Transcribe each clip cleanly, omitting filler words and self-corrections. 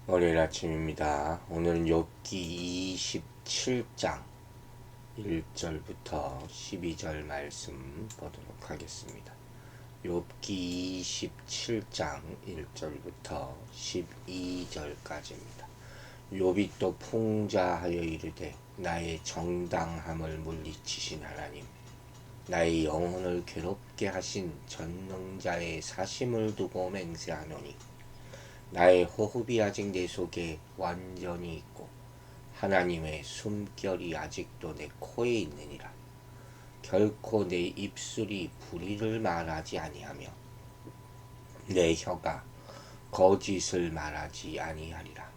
월요일 아침입니다. 오늘은 욥기 27장 1절부터 12절 말씀 보도록 하겠습니다. 욥기 27장 1절부터 12절까지입니다. 욥이 또 풍자하여 이르되 나의 정당함을 물리치신 하나님, 나의 영혼을 괴롭게 하신 전능자의 사심을 두고 맹세하노니 나의 호흡이 아직 내 속에 완전히 있고 하나님의 숨결이 아직도 내 코에 있느니라. 결코 내 입술이 불의를 말하지 아니하며 내 혀가 거짓을 말하지 아니하리라.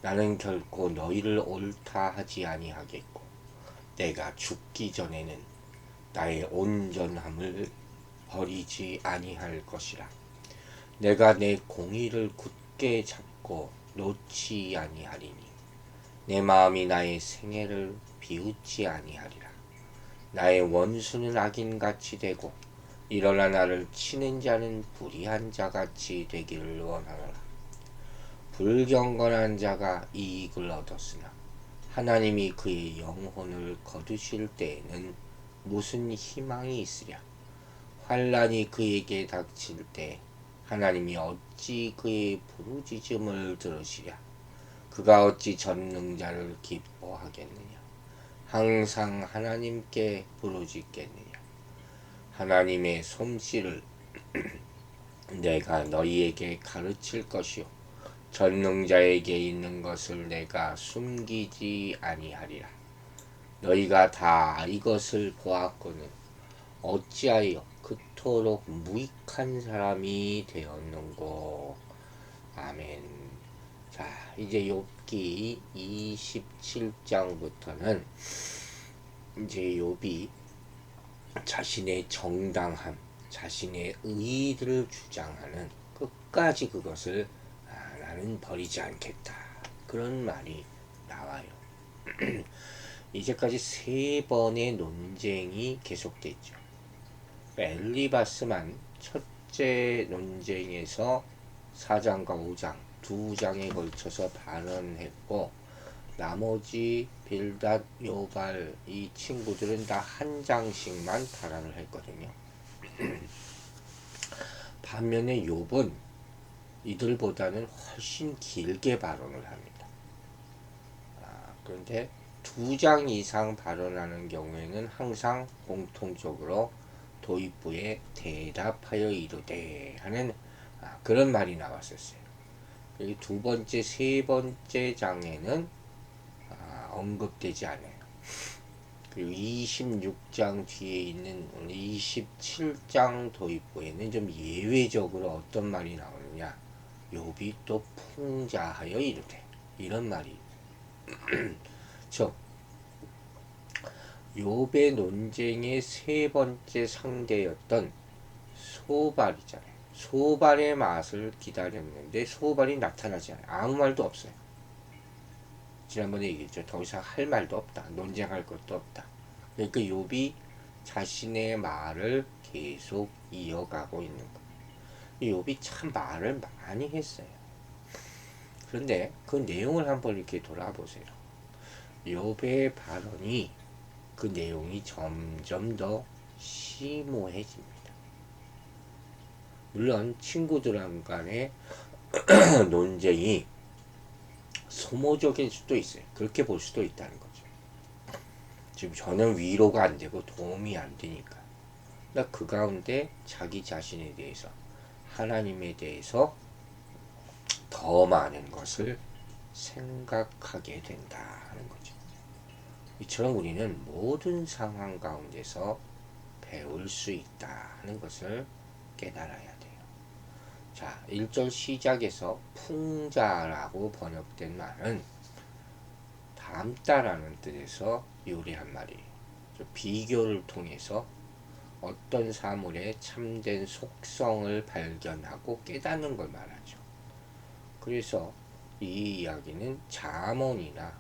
나는 결코 너희를 옳다 하지 아니하겠고 내가 죽기 전에는 나의 온전함을 버리지 아니할 것이라. 내가 내 공의를 굳게 잡고 놓지 아니하리니 내 마음이 나의 생애를 비웃지 아니하리라. 나의 원수는 악인같이 되고 일어나 나를 치는 자는 불의한 자같이 되기를 원하노라. 불경건한 자가 이익을 얻었으나 하나님이 그의 영혼을 거두실 때에는 무슨 희망이 있으랴. 환난이 그에게 닥칠 때 하나님이 어찌 그의 부르짖음을 들으시랴. 그가 어찌 전능자를 기뻐하겠느냐. 항상 하나님께 부르짖겠느냐. 하나님의 솜씨를 내가 너희에게 가르칠 것이요 전능자에게 있는 것을 내가 숨기지 아니하리라. 너희가 다 이것을 보았거늘 어찌하여 그토록 무익한 사람이 되었는고. 아멘. 자, 이제 욥기 27장부터는 이제 욥이 자신의 정당함, 자신의 의의를 주장하는 끝까지 그것을 나는 버리지 않겠다, 그런 말이 나와요. 이제까지 3번의 논쟁이 계속됐죠. 엘리바스만 첫째 논쟁에서 4장과 5장, 2장에 걸쳐서 발언했고 나머지 빌닷, 요발 이 친구들은 다 한 장씩만 발언을 했거든요. 반면에 욥은 이들보다는 훨씬 길게 발언을 합니다. 그런데 2장 이상 발언하는 경우에는 항상 공통적으로 도입부에 대답하여 이르되 하는 그런 말이 나왔었어요. 그리고 2번째, 3번째 장에는 언급되지 않아요. 그리고 26장 뒤에 있는 27장 도입부에는 좀 예외적으로 어떤 말이 나오느냐. 욥이 또 풍자하여 이르되, 이런 말이 즉 욥의 논쟁의 3번째 상대였던 소발이잖아요. 소발의 맛을 기다렸는데 소발이 나타나지 않아요. 아무 말도 없어요. 지난번에 얘기했죠. 더 이상 할 말도 없다. 논쟁할 것도 없다. 그러니까 욥이 자신의 말을 계속 이어가고 있는 거예요. 욥이 참 말을 많이 했어요. 그런데 그 내용을 한번 이렇게 돌아보세요. 욥의 발언이, 그 내용이 점점 더 심오해집니다. 물론 친구들 간의 논쟁이 소모적일 수도 있어요. 그렇게 볼 수도 있다는 거죠. 지금 전혀 위로가 안 되고 도움이 안 되니까. 그러니까 그 가운데 자기 자신에 대해서, 하나님에 대해서 더 많은 것을 생각하게 된다는 거죠. 이처럼 우리는 모든 상황 가운데서 배울 수 있다는 것을 깨달아야 돼요. 자, 1절 시작에서 풍자라고 번역된 말은 닮다라는 뜻에서 요리한 말이에요. 비교를 통해서 어떤 사물의 참된 속성을 발견하고 깨닫는 걸 말하죠. 그래서 이 이야기는 잠언이나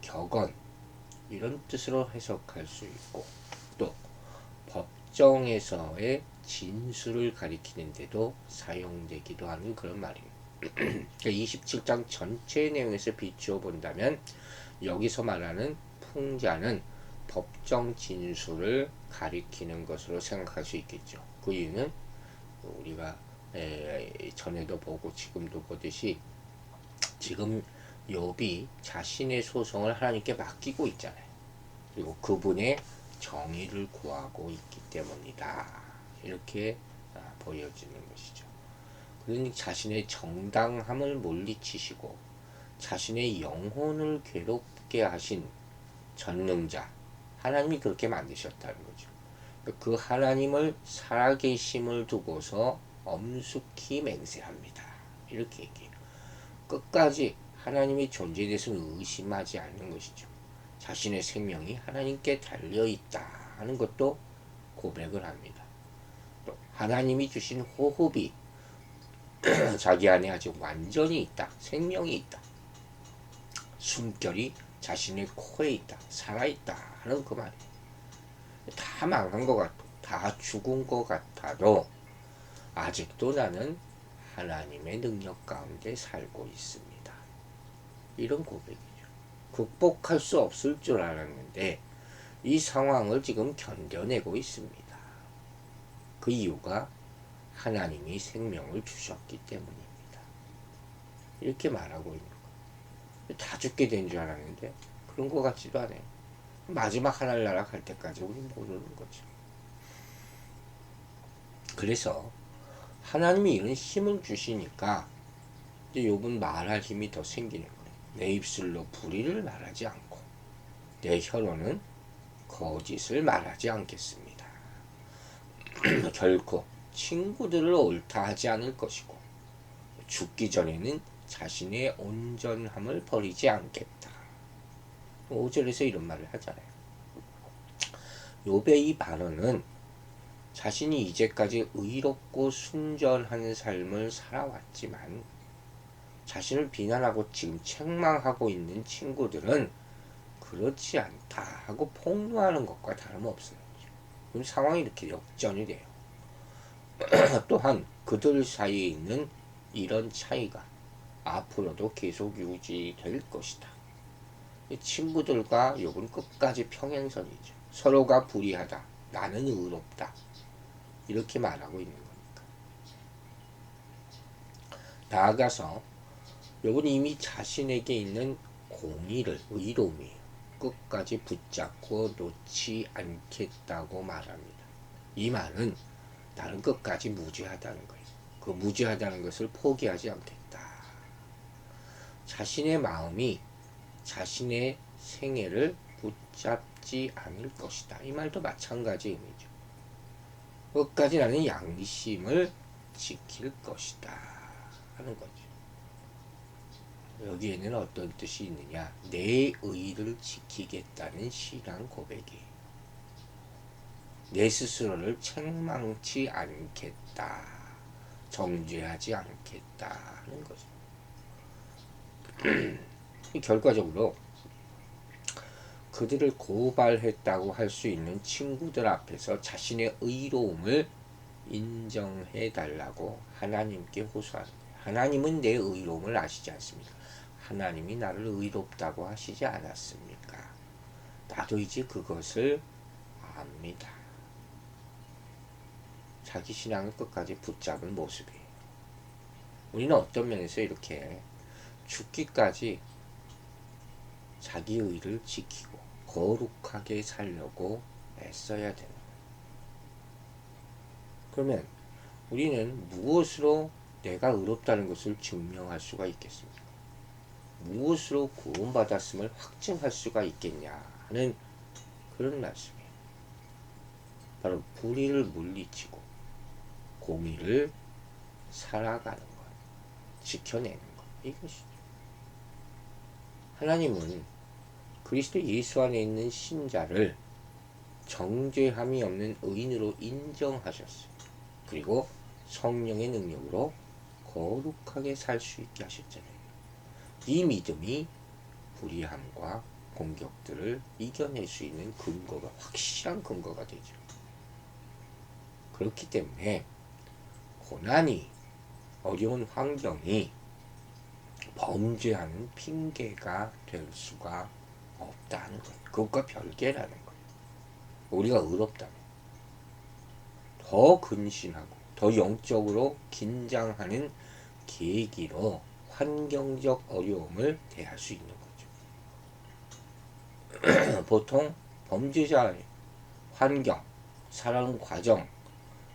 격언 이런 뜻으로 해석할 수 있고, 또 법정에서의 진술을 가리키는 데도 사용되기도 하는 그런 말입니다. 27장 전체 내용에서 비추어 본다면 여기서 말하는 풍자는 법정 진술을 가리키는 것으로 생각할 수 있겠죠. 그 이유는 우리가 전에도 보고 지금도 보듯이 지금 욥이 자신의 소송을 하나님께 맡기고 있잖아요. 그리고 그분의 정의를 구하고 있기 때문이다. 이렇게 보여지는 것이죠. 그러니 자신의 정당함을 물리치시고 자신의 영혼을 괴롭게 하신 전능자 하나님이 그렇게 만드셨다는 거죠. 그 하나님을 살아계심을 두고서 엄숙히 맹세합니다. 이렇게 얘기해요. 끝까지 하나님의 존재에 대해서는 의심하지 않는 것이죠. 자신의 생명이 하나님께 달려있다 하는 것도 고백을 합니다. 또 하나님이 주신 호흡이 자기 안에 아직 완전히 있다. 생명이 있다. 숨결이 자신의 코에 있다. 살아있다 하는 그 말이에요. 다 망한 것 같고 다 죽은 것 같아도 아직도 나는 하나님의 능력 가운데 살고 있습니다. 이런 고백이죠. 극복할 수 없을 줄 알았는데 이 상황을 지금 견뎌내고 있습니다. 그 이유가 하나님이 생명을 주셨기 때문입니다. 이렇게 말하고 있는 거예요. 다 죽게 된 줄 알았는데 그런 것 같지도 않아요. 마지막 하늘나라 갈 때까지 우리 모르는 거죠. 그래서 하나님이 이런 힘을 주시니까 이제 욥은 말할 힘이 더 생기는 거예요. 내 입술로 불의를 말하지 않고 내 혀로는 거짓을 말하지 않겠습니다. 결코 친구들을 옳다 하지 않을 것이고 죽기 전에는 자신의 온전함을 버리지 않겠다. 5절에서 이런 말을 하잖아요. 욥의 이 발언은 자신이 이제까지 의롭고 순전한 삶을 살아왔지만 자신을 비난하고 지금 책망하고 있는 친구들은 그렇지 않다 하고 폭로하는 것과 다름없어요. 그럼 상황이 이렇게 역전이 돼요. 또한 그들 사이에 있는 이런 차이가 앞으로도 계속 유지될 것이다. 친구들과 욥은 끝까지 평행선이죠. 서로가 불의하다. 나는 의롭다. 이렇게 말하고 있는 거니까. 나아가서 욥은 이미 자신에게 있는 공의를, 의로움이에요. 끝까지 붙잡고 놓지 않겠다고 말합니다. 이 말은 나는 끝까지 무죄하다는 거예요. 그 무죄하다는 것을 포기하지 않겠다. 자신의 마음이 자신의 생애를 붙잡지 않을 것이다. 이 말도 마찬가지 의미죠. 끝까지 나는 양심을 지킬 것이다 하는 거죠. 여기에는 어떤 뜻이 있느냐? 내 의를 지키겠다는 신앙 고백이에요. 내 스스로를 책망치 않겠다. 정죄하지 않겠다 하는 거죠. 결과적으로 그들을 고발했다고 할 수 있는 친구들 앞에서 자신의 의로움을 인정해 달라고 하나님께 호소하는 거예요. 하나님은 내 의로움을 아시지 않습니까? 하나님이 나를 의롭다고 하시지 않았습니까? 나도 이제 그것을 압니다. 자기 신앙을 끝까지 붙잡은 모습이에요. 우리는 어떤 면에서 이렇게 죽기까지 자기 의를 지키고 거룩하게 살려고 애써야 되는 거예요. 그러면 우리는 무엇으로 내가 의롭다는 것을 증명할 수가 있겠습니까? 무엇으로 구원받았음을 확증할 수가 있겠냐 하는 그런 말씀이에요. 바로 불의를 물리치고 공의를 살아가는 것, 지켜내는 것, 이것이죠. 하나님은 그리스도 예수 안에 있는 신자를 정죄함이 없는 의인으로 인정하셨어요. 그리고 성령의 능력으로 거룩하게 살 수 있게 하셨잖아요. 이 믿음이 불의함과 공격들을 이겨낼 수 있는 근거가, 확실한 근거가 되죠. 그렇기 때문에 고난이, 어려운 환경이 범죄하는 핑계가 될 수가 없다는 거예요. 그것과 별개라는 거예요. 우리가 의롭다면 더 근신하고 더 영적으로 긴장하는 계기로 환경적 어려움을 대할 수 있는 거죠. 보통 범죄자의 환경, 살아가는 과정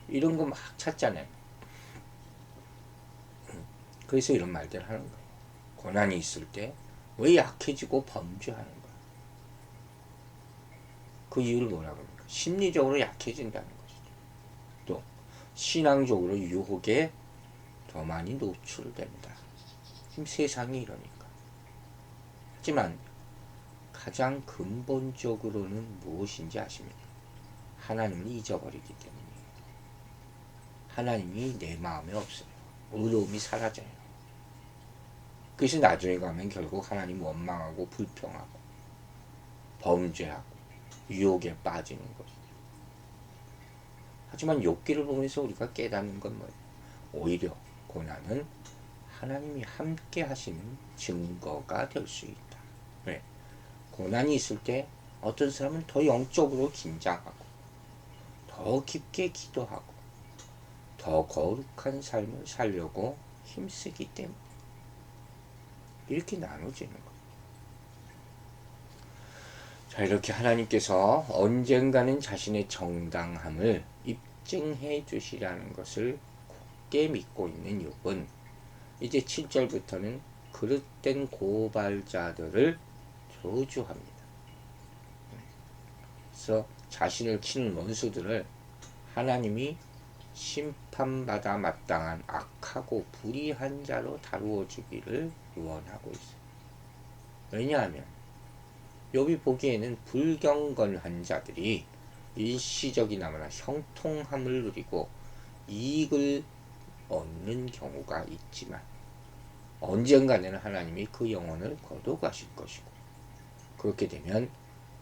이런 거 막 찾잖아요. 그래서 이런 말들 하는 거예요. 고난이 있을 때 왜 약해지고 범죄하는 거야? 그 이유를 뭐라고 합니까? 심리적으로 약해진다는 것이죠. 또 신앙적으로 유혹에 더 많이 노출된다. 지금 세상이 이러니까. 하지만 가장 근본적으로는 무엇인지 아십니까? 하나님을 잊어버리기 때문이에요. 하나님이 내 마음에 없어요. 의로움이 사라져요. 그래서 나중에 가면 결국 하나님 원망하고 불평하고 범죄하고 유혹에 빠지는 것이죠. 하지만 욥기를 보면서 우리가 깨닫는 건 뭐예요? 오히려 고난은 하나님이 함께 하시는 증거가 될 수 있다. 왜? 고난이 있을 때 어떤 사람은 더 영적으로 긴장하고 더 깊게 기도하고 더 거룩한 삶을 살려고 힘쓰기 때문에 이렇게 나눠지는 거예요. 자, 이렇게 하나님께서 언젠가는 자신의 정당함을 입증해 주시라는 것을 굳게 믿고 있는 욥은 이제 7절부터는 그릇된 고발자들을 저주합니다. 그래서 자신을 치는 원수들을 하나님이 심판받아 마땅한 악하고 불의한 자로 다루어 주기를 유언하고 있어요. 왜냐하면 욥이 보기에는 불경건한 자들이 일시적이나마나 형통함을 누리고 이익을 얻는 경우가 있지만 언젠가는 하나님이 그 영혼을 거둬가실 것이고 그렇게 되면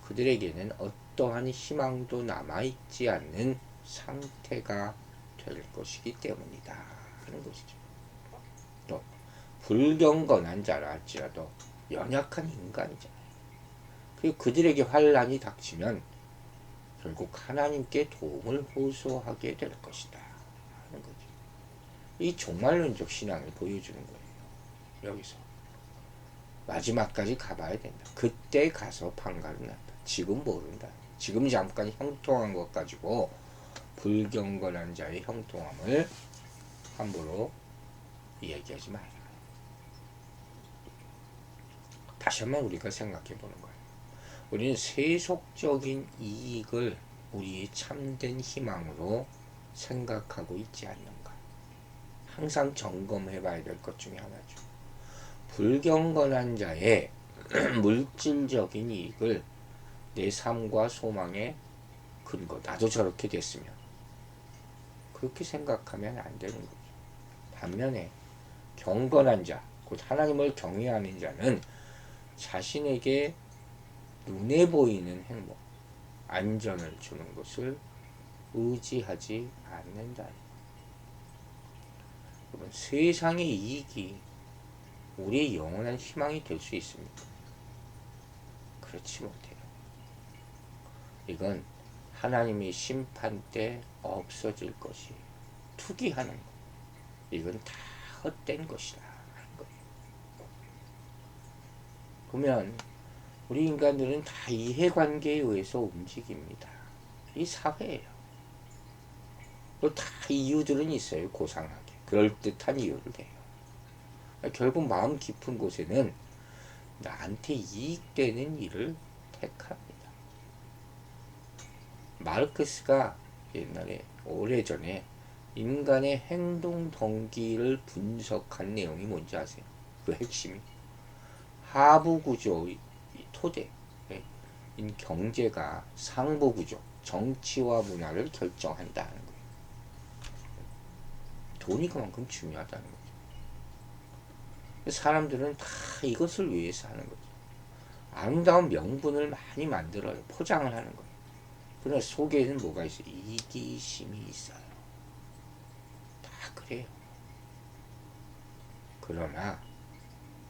그들에게는 어떠한 희망도 남아있지 않는 상태가 될 것이기 때문이다 하는 것이죠. 또 불경건한 자라 할지라도 연약한 인간이잖아요. 그리고 그들에게 환난이 닥치면 결국 하나님께 도움을 호소하게 될 것이다 하는 거죠. 이 종말론적 신앙을 보여주는 거예요. 여기서 마지막까지 가봐야 된다. 그때 가서 판가름 난다. 지금 모른다. 지금 잠깐 형통한 것 가지고 불경건한 자의 형통함을 함부로 얘기하지 말아요. 다시 한번 우리가 생각해 보는 거예요. 우리는 세속적인 이익을 우리의 참된 희망으로 생각하고 있지 않는가. 항상 점검해 봐야 될 것 중에 하나죠. 불경건한 자의 물질적인 이익을 내 삶과 소망의 근거, 나도 저렇게 됐으면 그렇게 생각하면 안 되는 거죠. 반면에 경건한 자, 곧 하나님을 경외하는 자는 자신에게 눈에 보이는 행복, 안전을 주는 것을 의지하지 않는다. 여러분, 세상의 이익이 우리의 영원한 희망이 될 수 있습니까? 그렇지 못해요. 이건 하나님의 심판 때 없어질 것이 투기하는 것. 이건 다 헛된 것이다 하는 거예요. 보면 우리 인간들은 다 이해관계에 의해서 움직입니다. 이 사회예요. 또 다 이유들은 있어요. 고상하게. 그럴듯한 이유를 대요. 결국 마음 깊은 곳에는 나한테 이익되는 일을 택합니다. 마르크스가 옛날에 오래전에 인간의 행동 동기를 분석한 내용이 뭔지 아세요? 그 핵심이 하부구조의 토대 인 경제가 상부구조 정치와 문화를 결정한다는 거예요. 돈이 그만큼 중요하다는 거죠. 사람들은 다 이것을 위해서 하는 거죠. 아름다운 명분을 많이 만들어요. 포장을 하는 거예요. 그러나 속에는 뭐가 있어요? 이기심이 있어요. 다 그래요. 그러나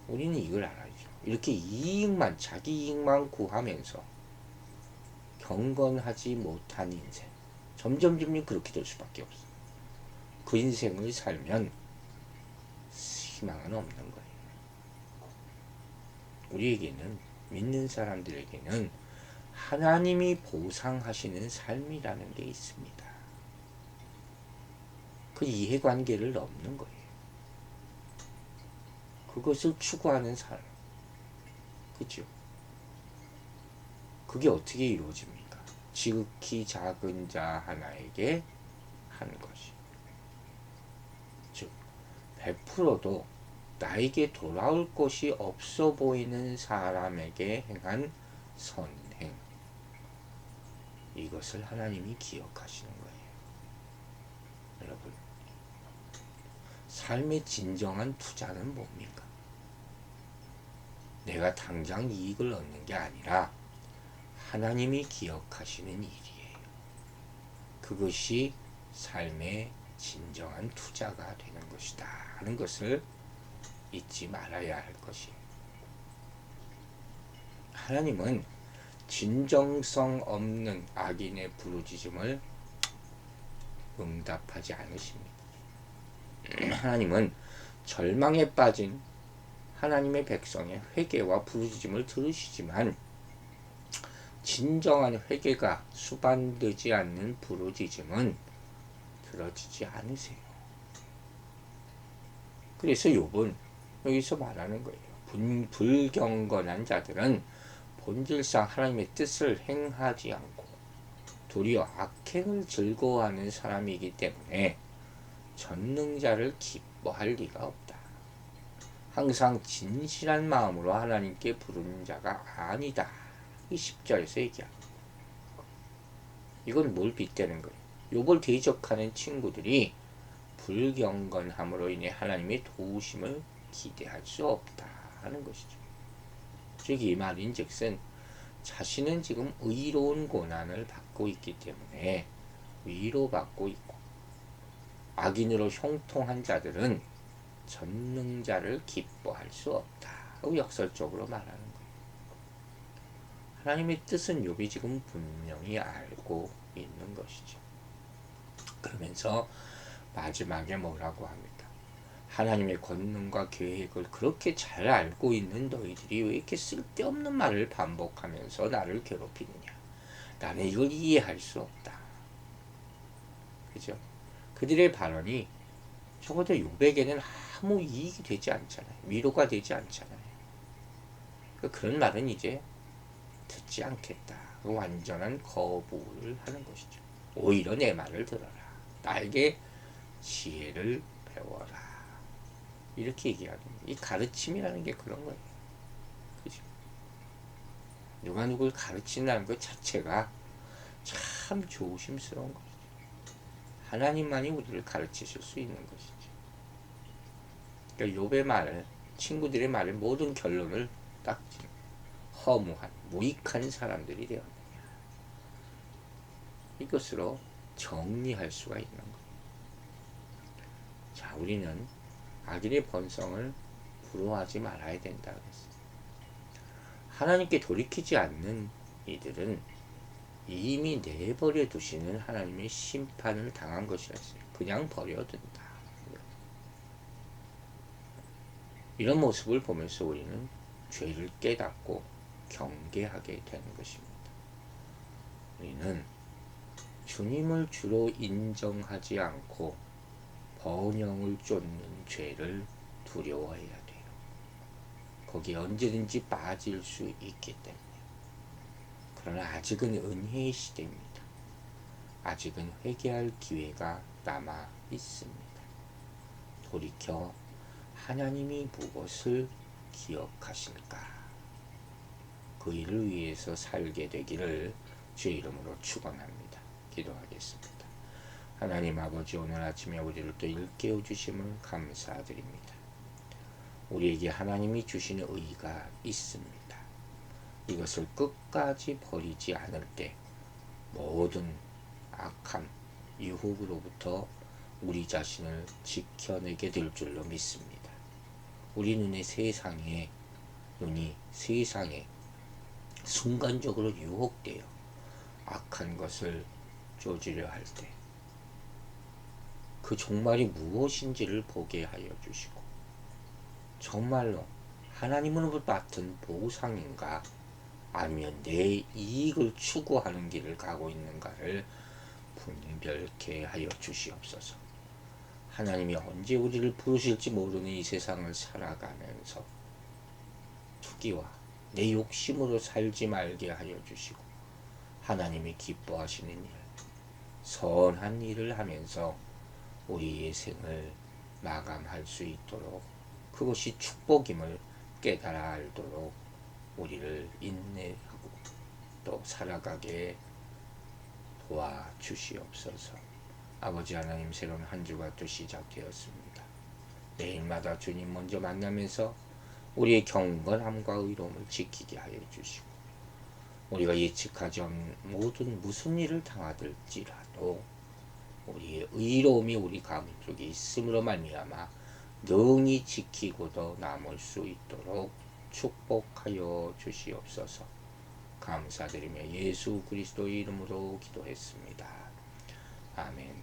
우리는 이걸 알아야죠. 이렇게 이익만, 자기 이익만 구하면서 경건하지 못한 인생, 점점 그렇게 될 수밖에 없어. 그 인생을 살면 희망은 없는 거예요. 우리에게는, 믿는 사람들에게는 하나님이 보상하시는 삶이라는 게 있습니다. 그 이해관계를 넘는 거예요. 그것을 추구하는 삶. 그죠? 그게 어떻게 이루어집니까? 지극히 작은 자 하나에게 하는 것이. 즉, 100%도 나에게 돌아올 것이 없어 보이는 사람에게 행한 선행. 이것을 하나님이 기억하시는 거예요. 여러분, 삶의 진정한 투자는 뭡니까? 내가 당장 이익을 얻는 게 아니라 하나님이 기억하시는 일이에요. 그것이 삶의 진정한 투자가 되는 것이다 하는 것을 잊지 말아야 할 것이에요. 하나님은 진정성 없는 악인의 부르짖음을 응답하지 않으십니다. 하나님은 절망에 빠진 하나님의 백성의 회개와 부르짖음을 들으시지만 진정한 회개가 수반되지 않는 부르짖음은 들어지지 않으세요. 그래서 욥은 여기서 말하는 거예요. 불경건한 자들은 본질상 하나님의 뜻을 행하지 않고 도리어 악행을 즐거워하는 사람이기 때문에 전능자를 기뻐할 리가 없다. 항상 진실한 마음으로 하나님께 부르는 자가 아니다. 이 10절에서 얘기합니다. 이건 뭘 빗대는 거예요? 욥을 대적하는 친구들이 불경건함으로 인해 하나님의 도우심을 기대할 수 없다 하는 것이죠. 즉 이 말인즉슨 자신은 지금 의로운 고난을 받고 있기 때문에 위로받고 있고 악인으로 형통한 자들은 전능자를 기뻐할 수 없다 하고 역설적으로 말하는 거예요. 하나님의 뜻은 욥이 지금 분명히 알고 있는 것이죠. 그러면서 마지막에 뭐라고 합니까? 하나님의 권능과 계획을 그렇게 잘 알고 있는 너희들이 왜 이렇게 쓸데없는 말을 반복하면서 나를 괴롭히느냐? 나는 이걸 이해할 수 없다. 그죠? 그들의 발언이 적어도 욥에게는 아무 이익이 되지 않잖아요. 위로가 되지 않잖아요. 그런 말은 이제 듣지 않겠다. 완전한 거부를 하는 것이죠. 오히려 내 말을 들어라. 나에게 지혜를 배워라. 이렇게 얘기하는 거예요. 이 가르침이라는 게 그런 거예요. 그죠? 누가 누굴 가르친다는 것 자체가 참 조심스러운 것이죠. 하나님만이 우리를 가르치실 수 있는 것이죠. 그러니까 욥의 말을, 친구들의 말을 모든 결론을 딱 허무한, 무익한 사람들이 되었느냐. 이것으로 정리할 수가 있는 거예요. 자, 우리는 악인의 번성을 부러워하지 말아야 된다 그랬어요. 하나님께 돌이키지 않는 이들은 이미 내버려 두시는 하나님의 심판을 당한 것이었어요. 그냥 버려둔다. 이런 모습을 보면서 우리는 죄를 깨닫고 경계하게 되는 것입니다. 우리는 주님을 주로 인정하지 않고 번영을 쫓는 죄를 두려워해야 돼요. 거기에 언제든지 빠질 수 있기 때문에. 그러나 아직은 은혜의 시대입니다. 아직은 회개할 기회가 남아 있습니다. 돌이켜 하나님이 무엇을 기억하실까? 그 일을 위해서 살게 되기를 주의 이름으로 축원합니다. 기도하겠습니다. 하나님 아버지, 오늘 아침에 우리를 또 일깨워 주심을 감사드립니다. 우리에게 하나님이 주시는 의가 있습니다. 이것을 끝까지 버리지 않을 때 모든 악함, 유혹으로부터 우리 자신을 지켜내게 될 줄로 믿습니다. 우리 눈에 세상에 눈이 세상에 순간적으로 유혹돼요. 악한 것을 쫓으려 할 때 그 종말이 무엇인지를 보게 하여 주시고, 정말로 하나님으로부터 받은 보상인가 아니면 내 이익을 추구하는 길을 가고 있는가를 분별케 하여 주시옵소서. 하나님이 언제 우리를 부르실지 모르는 이 세상을 살아가면서 투기와 내 욕심으로 살지 말게 하여 주시고, 하나님이 기뻐하시는 일, 선한 일을 하면서 우리의 생을 마감할 수 있도록, 그것이 축복임을 깨달아 알도록 우리를 인내하고 또 살아가게 도와주시옵소서. 아버지 하나님, 새로운 한 주가 또 시작되었습니다. 내일마다 주님 먼저 만나면서 우리의 경건함과 의로움을 지키게 하여 주시고, 우리가 예측하지 않은 모든 무슨 일을 당하들지라도 우리의 의로움이 우리 가운데 있음으로 말미암아 능히 지키고도 남을 수 있도록 축복하여 주시옵소서. 감사드리며 예수 그리스도의 이름으로 기도했습니다. 아멘.